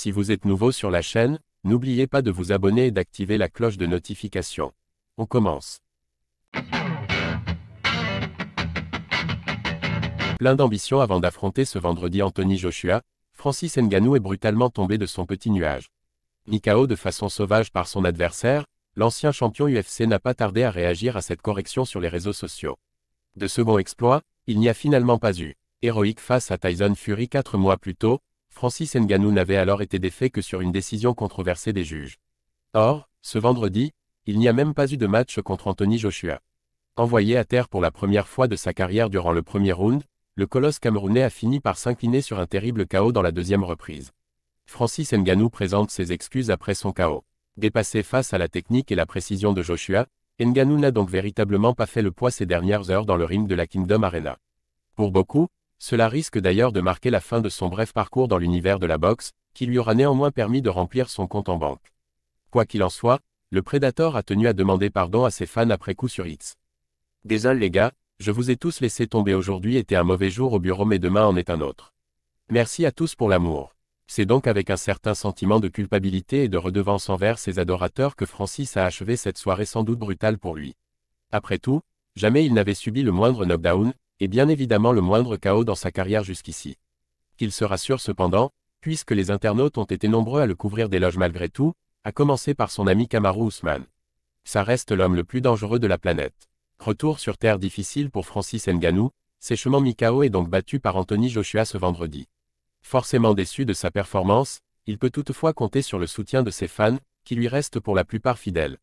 Si vous êtes nouveau sur la chaîne, n'oubliez pas de vous abonner et d'activer la cloche de notification. On commence. Plein d'ambition avant d'affronter ce vendredi Anthony Joshua, Francis Ngannou est brutalement tombé de son petit nuage. Mis KO de façon sauvage par son adversaire, l'ancien champion UFC n'a pas tardé à réagir à cette correction sur les réseaux sociaux. De second exploit, il n'y a finalement pas eu. Héroïque face à Tyson Fury 4 mois plus tôt, Francis Ngannou n'avait alors été défait que sur une décision controversée des juges. Or, ce vendredi, il n'y a même pas eu de match contre Anthony Joshua. Envoyé à terre pour la première fois de sa carrière durant le premier round, le colosse camerounais a fini par s'incliner sur un terrible KO dans la deuxième reprise. Francis Ngannou présente ses excuses après son KO. Dépassé face à la technique et la précision de Joshua, Ngannou n'a donc véritablement pas fait le poids ces dernières heures dans le ring de la Kingdom Arena. Pour beaucoup, cela risque d'ailleurs de marquer la fin de son bref parcours dans l'univers de la boxe, qui lui aura néanmoins permis de remplir son compte en banque. Quoi qu'il en soit, le Predator a tenu à demander pardon à ses fans après coup sur X. Désolé les gars, je vous ai tous laissé tomber. Aujourd'hui était un mauvais jour au bureau mais demain en est un autre. Merci à tous pour l'amour. C'est donc avec un certain sentiment de culpabilité et de redevance envers ses adorateurs que Francis a achevé cette soirée sans doute brutale pour lui. Après tout, jamais il n'avait subi le moindre knockdown, et bien évidemment le moindre KO dans sa carrière jusqu'ici. Qu'il se rassure cependant, puisque les internautes ont été nombreux à le couvrir d'éloges malgré tout, à commencer par son ami Kamaru Usman. Ça reste l'homme le plus dangereux de la planète. Retour sur terre difficile pour Francis Ngannou, sèchement mis KO et donc battu par Anthony Joshua ce vendredi. Forcément déçu de sa performance, il peut toutefois compter sur le soutien de ses fans, qui lui restent pour la plupart fidèles.